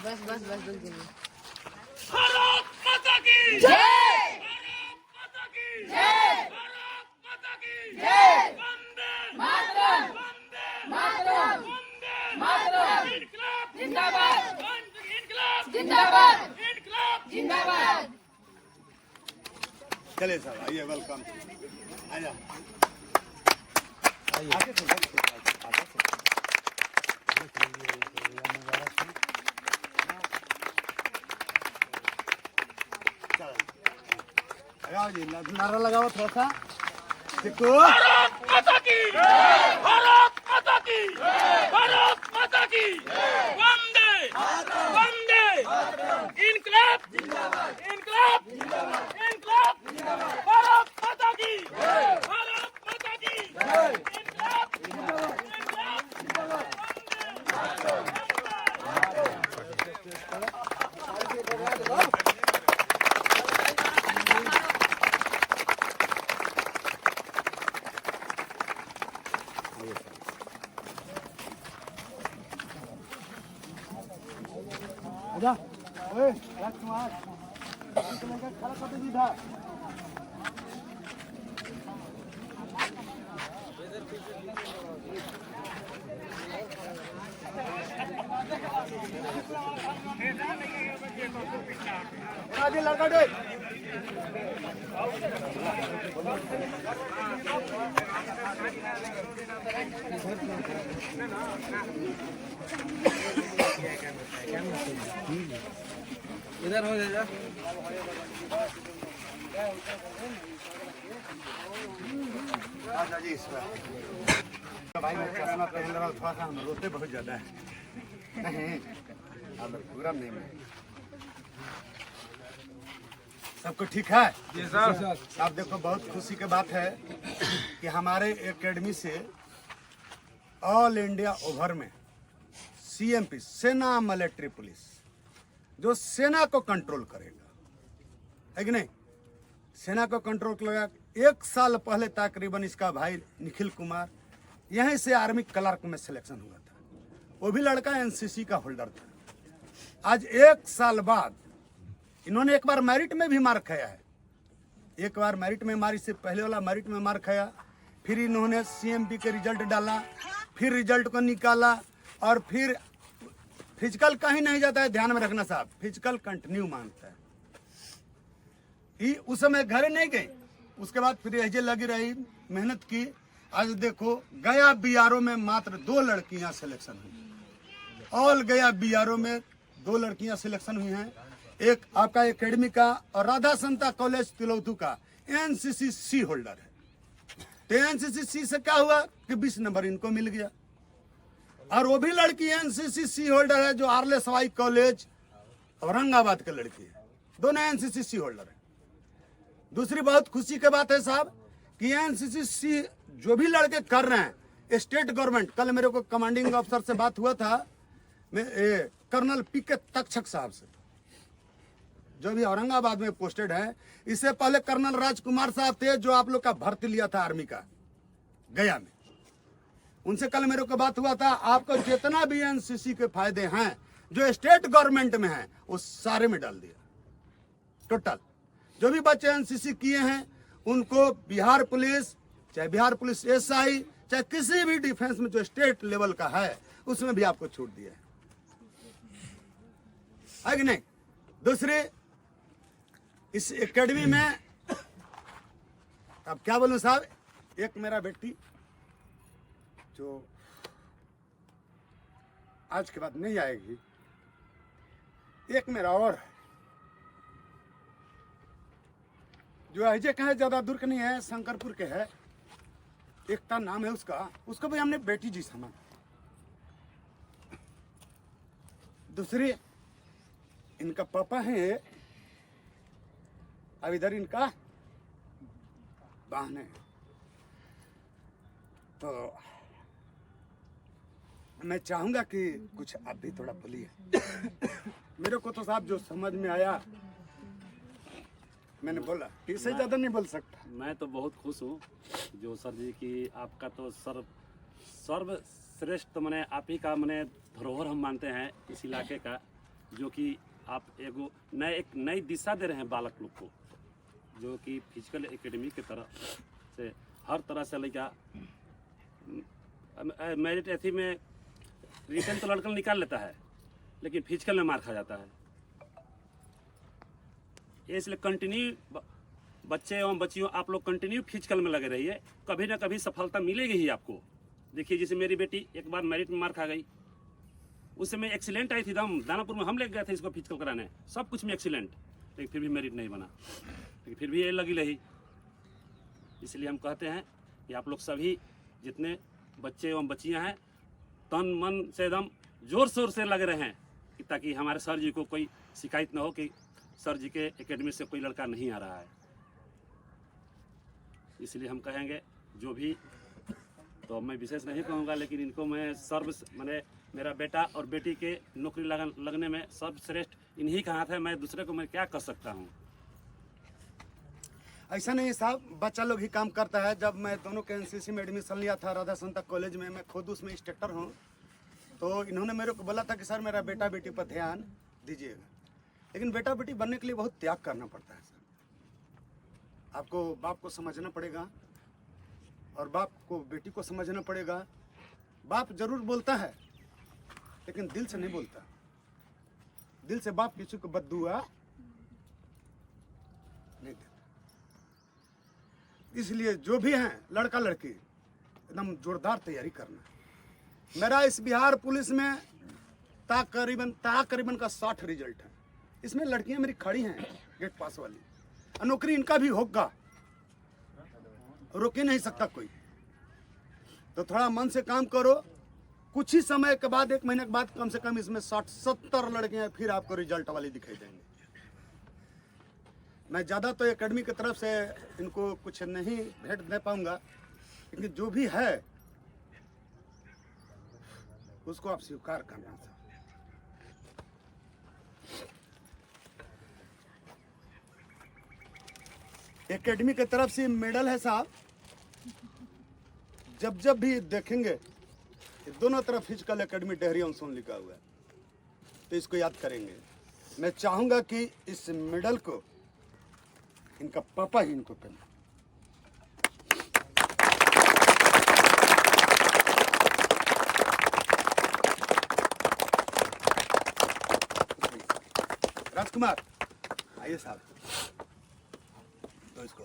बस बस बस बस भारत माता की जय, भारत माता की जय, भारत माता की जय, वंदे मातरम, वंदे मातरम, वंदे मातरम, इनकलाब जिंदाबाद, इनकलाब जिंदाबाद, इनकलाब जिंदाबाद। चलिए साहब आइए, वेलकम। आइए नारा लगाओ थोड़ा सा। भारत माता की भारत माता की भारत माता की वंदे वंदे इनकलाब इनकलाब इनकलाब भारत माता की भारत माता की इनकलाब आजा, ओए राजकुमार, खड़ा कर दीजिए इधर। आगे लड़का दे। इधर हो जा। अच्छा जी, इस पर भाई मैं चश्मा पहन रहा हूँ, थोड़ा सा हम रोते बहुत ज्यादा है। नहीं अब प्रोग्राम नहीं में सबको ठीक है जी सर। आप देखो, बहुत खुशी की बात है कि हमारे एकेडमी से ऑल इंडिया ओवर में सीएमपी, सेना मिलिट्री पुलिस, जो सेना को कंट्रोल करेगा, है कि नहीं, सेना को कंट्रोल करेगा। 1 साल पहले तकरीबन इसका भाई निखिल कुमार यहीं से आर्मी क्लर्क में सिलेक्शन हुआ था, वो भी लड़का एनसीसी का होल्डर था। आज 1 साल बाद इन्होंने एक बार मेरिट में भी मार खाया है, एक बार मेरिट में मार, इससे पहले वाला मेरिट में मार खाया, फिर इन्होंने सीएमपी के रिजल्ट डाला, फिर रिजल्ट को निकाला, और फिर फिजिकल कहीं नहीं जाता है, ध्यान में रखना साहब, फिजिकल कंटिन्यू मांगता है। उस समय घर नहीं गई, उसके बाद फिर एजे लगी रही, मेहनत की। आज देखो गया बीआरओ में मात्र 2 लड़कियां सिलेक्शन हुई, ऑल गया बीआरओ में 2 लड़कियां सिलेक्शन हुई हैं, एक आपका एकेडमी का और राधा संता कॉलेज तिलौथू का एनसीसी सी होल्डर है। तो एनसीसी सी से क्या हुआ कि 20 नंबर इनको मिल गया, और वो भी लड़की एनसीसी सी होल्डर है जो आरले सवाई कॉलेज औरंगाबाद के लड़की है, दोनों एनसीसी सी होल्डर है। दूसरी बहुत खुशी की बात है साहब कि एनसीसी सी जो भी लड़के कर रहे हैं, स्टेट गवर्नमेंट, कल मेरे को कमांडिंग ऑफिसर से बात हुआ था, कर्नल पीके तक्षक साहब से, जो भी औरंगाबाद में पोस्टेड है। इससे पहले कर्नल राजकुमार साहब थे जो आप लोग का भर्ती लिया था आर्मी का गया में, उनसे कल मेरे को बात हुआ था। आपको जितना भी एनसीसी के फायदे हैं जो स्टेट गवर्नमेंट में हैं वो सारे में डाल दिया। टोटल जो भी बच्चे एनसीसी किए हैं उनको बिहार पुलिस, चाहे बिहार पुलिस एसआई, चाहे किसी भी डिफेंस में जो स्टेट लेवल का है उसमें भी आपको छूट दिया है कि नहीं। दूसरे इस एकेडमी में अब क्या बोलूं साहब, एक मेरा बेटी जो आज के बाद नहीं आएगी, एक मेरा और है जो अजय का है, ज्यादा दूर का नहीं है, शंकरपुर के है, एकता नाम है उसका। उसको भी हमने बेटी जी समझ। दूसरी इनका पापा है, अब इधर इनका बहन है। तो मैं चाहूंगा कि कुछ आप भी थोड़ा बोलिए। मेरे को तो साहब जो समझ में आया मैंने बोला, इससे ज्यादा नहीं बोल सकता। मैं तो बहुत खुश हूँ जो सर जी की आपका तो सर्वश्रेष्ठ मैंने आप ही का मैंने धरोहर हम मानते हैं इस इलाके का, जो कि आप एक नई दिशा दे रहे हैं बालक लोग को, जो कि फिजिकल एकेडमी की तरफ से हर तरह से लेकर मेरिट एथी में रिटर्न तो लड़का निकाल लेता है, लेकिन फिजिकल में मार खा जाता है। इसलिए कंटिन्यू बच्चे एवं बच्चियों आप लोग कंटिन्यू फिजिकल में लगे रहिए, कभी ना कभी सफलता मिलेगी ही आपको। देखिए जैसे मेरी बेटी एक बार मेरिट में मार खा गई, उस समय एक्सीलेंट आई थी, दानापुर में हम ले गए थे इसको फिजिकल कराने, सब कुछ में एक्सीलेंट, लेकिन फिर भी मेरिट नहीं बना, लेकिन फिर भी ये लगी रही। इसलिए हम कहते हैं कि आप लोग सभी जितने बच्चे एवं बच्चियाँ हैं तन मन से एकदम जोर शोर से लगे रहें, ताकि हमारे सर जी को कोई शिकायत ना हो कि सर जी के एकेडमी से कोई लड़का नहीं आ रहा है। इसलिए हम कहेंगे जो भी, तो मैं विशेष नहीं कहूँगा, लेकिन इनको मैं मैंने मेरा बेटा और बेटी के नौकरी लगने में सर्वश्रेष्ठ इन्हीं का हाथ है, मैं दूसरे को मैं क्या कर सकता हूँ। ऐसा नहीं साहब, बच्चा लोग ही काम करता है। जब मैं दोनों के एनसीसी में एडमिशन लिया था राधा संता कॉलेज में, मैं खुद उसमें इंस्ट्रक्टर हूँ, तो इन्होंने मेरे को बोला था कि सर मेरा बेटा बेटी पर ध्यान दीजिएगा। लेकिन बेटा बेटी बनने के लिए बहुत त्याग करना पड़ता है सर। आपको बाप को समझना पड़ेगा और बाप को बेटी को समझना पड़ेगा। बाप जरूर बोलता है लेकिन दिल से नहीं बोलता। दिल से बाप किसी को बद्दुआ नहीं देता। इसलिए जो भी हैं लड़का लड़की एकदम जोरदार तैयारी करना। मेरा इस बिहार पुलिस में तकरीबन का 60 रिजल्ट है। इसमें लड़कियां मेरी खड़ी हैं गेट पास वाली, और नौकरी इनका भी होगा, रोक ही नहीं सकता कोई। तो थोड़ा मन से काम करो, कुछ ही समय के बाद, 1 महीने के बाद कम से कम इसमें 60-70 लड़कियां फिर आपको रिजल्ट वाली दिखाई देंगी। मैं ज़्यादा तो एकेडमी की तरफ से इनको कुछ नहीं भेंट दे पाऊंगा, लेकिन जो भी है उसको आप स्वीकार करना। एकेडमी की तरफ से मेडल है साहब। जब भी देखेंगे दोनों तरफ फिजिकल एकेडमी डेहरी ऑनसोन लिखा हुआ है, तो इसको याद करेंगे। मैं चाहूंगा कि इस मेडल को इनका पापा ही इनको पहना। राजकुमार आइए साहब, तो इसको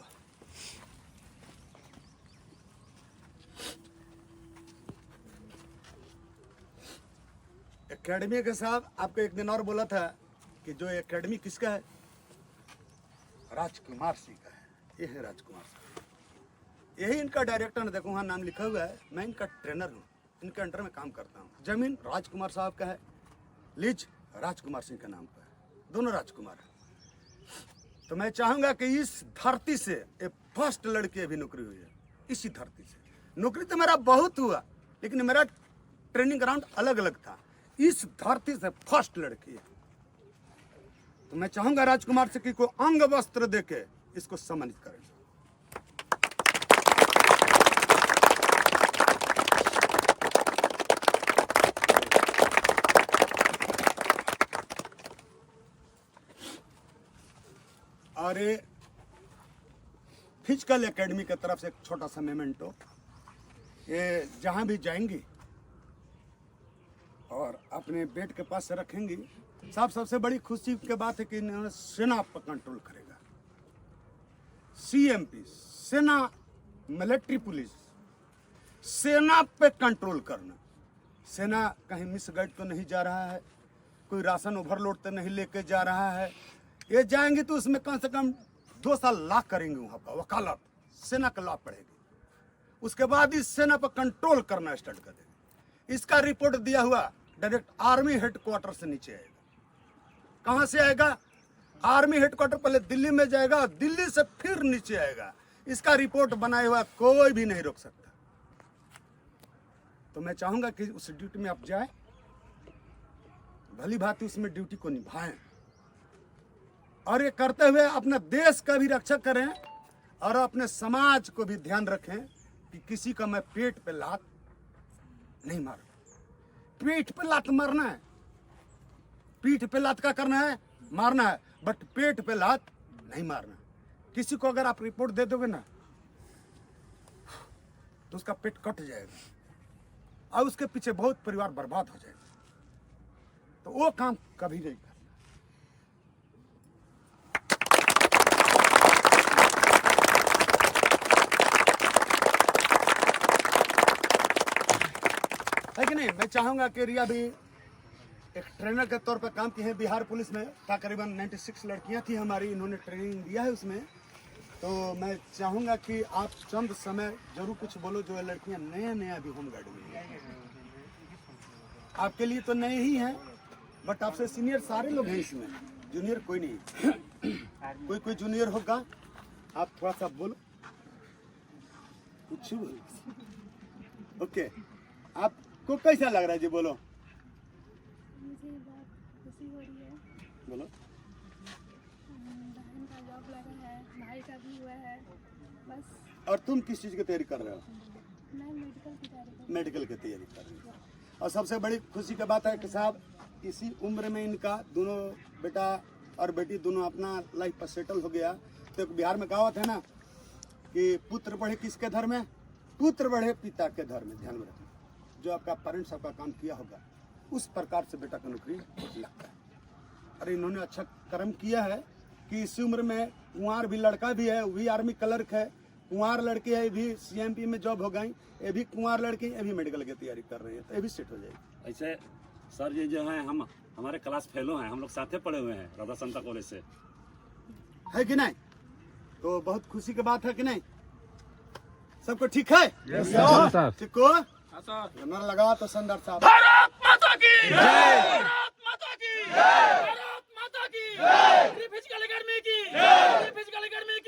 एकेडमी के साहब आपको एक दिन और बोला था कि जो एकेडमी किसका है, राजकुमार सिंह का है। ये है राजकुमार सिंह, यही इनका डायरेक्टर है। देखो वहाँ नाम लिखा हुआ है। मैं इनका ट्रेनर हूँ, इनके अंडर में काम करता हूँ। जमीन राजकुमार साहब का है, लीज राजकुमार सिंह के नाम पर है, दोनों राजकुमार है। तो मैं चाहूँगा कि इस धरती से एक फर्स्ट लड़की अभी नौकरी हुई है। इसी धरती से नौकरी तो मेरा बहुत हुआ, लेकिन मेरा ट्रेनिंग ग्राउंड अलग अलग था। इस धरती से फर्स्ट लड़की है। तो मैं चाहूंगा राजकुमार से कि कोई अंग वस्त्र देके इसको सम्मानित करें। और ये फिजिकल एकेडमी की तरफ से एक छोटा सा मेमेंटो, ये जहां भी जाएंगी और अपने बेड के पास से रखेंगी साहब। सबसे बड़ी खुशी की बात है कि इन्होंने सेना पर कंट्रोल करेगा। सीएमपी, सेना, मिलिट्री पुलिस, सेना पे कंट्रोल करना। सेना कहीं मिसगाइड तो नहीं जा रहा है, कोई राशन ओवरलोड तो नहीं लेके जा रहा है। ये जाएंगे तो उसमें कम से कम 2 साल लॉक करेंगे वहां पर, वकालत सेना का लॉ पड़ेगी। उसके बाद इस सेना पर कंट्रोल करना स्टार्ट कर देंगे। इसका रिपोर्ट दिया हुआ डायरेक्ट आर्मी हेडक्वार्टर से नीचे आएगा। कहां से आएगा? आर्मी हेडक्वार्टर पहले दिल्ली में जाएगा, दिल्ली से फिर नीचे आएगा। इसका रिपोर्ट बनाए हुआ कोई भी नहीं रोक सकता। तो मैं चाहूंगा कि उस ड्यूटी में आप जाए, भली भांति उसमें ड्यूटी को निभाएं और ये करते हुए अपने देश का भी रक्षा करें और अपने समाज को भी ध्यान रखें कि किसी का मैं पेट पे लात नहीं मारूं। पीठ पे लात मारना है, पीठ पे लात का करना है, मारना है, बट पेट पे लात नहीं मारना। किसी को अगर आप रिपोर्ट दे दोगे ना तो उसका पेट कट जाएगा और उसके पीछे बहुत परिवार बर्बाद हो जाएगा। तो वो काम कभी नहीं करना। है कि नहीं? मैं चाहूंगा कि रिया भी एक ट्रेनर के तौर पर काम की है बिहार पुलिस में। तकरीबन 96 लड़कियां थी हमारी, इन्होंने ट्रेनिंग दिया है उसमें। तो मैं चाहूंगा कि आप चंद समय जरूर कुछ बोलो। जो लड़कियां नया अभी होमगार्ड में हैं, आपके लिए तो नए ही हैं, बट आपसे सीनियर सारे लोग हैं इसमें, जूनियर कोई नहीं। कोई जूनियर होगा, आप थोड़ा सा बोलो कुछ। ओके, आपको कैसा लग रहा है जी? बोलो मुझे बहुत खुशी हो रही है। बोलो। बहन का जॉब लगा है, भाई का भी हुआ है। बस और तुम किस चीज की तैयारी कर रहे हो? मैं मेडिकल की तैयारी कर मेडिकल की तैयारी कर रहे हो। और सबसे बड़ी खुशी की बात है कि साहब इसी उम्र में इनका दोनों बेटा और बेटी दोनों अपना लाइफ पर सेटल हो गया। तो बिहार में कहावत है ना कि पुत्र बढ़े किसके धर्म में? पुत्र बढ़े पिता के धर्म में। ध्यान में रखना, जो आपका पेरेंट्स आपका काम किया होगा उस प्रकार से बेटा का नौकरी लगता है। और इन्होंने अच्छा कर्म किया है कि इसी उम्र में कुंवार भी लड़का भी है, वो भी आर्मी क्लर्क है, कुंवार लड़की है, ये भी CMP में जॉब हो गई, ये भी कुंवार लड़की, ये भी मेडिकल की तैयारी कर रही है, तो ये भी सेट हो जाएगी। ऐसे सर ये जो है हम हमारे क्लास फेलो हैं, हम लोग साथ में पढ़े हुए हैं राधा संता कॉलेज से, है कि नहीं? तो बहुत खुशी की बात है कि नहीं? सबको ठीक है? ठीक को नर लगा तो संदर साहब। भारत माता की जय, भारत माता की जय, भारत माता की जय, फिजिकल एकेडमी की जय, फिजिकल एकेडमी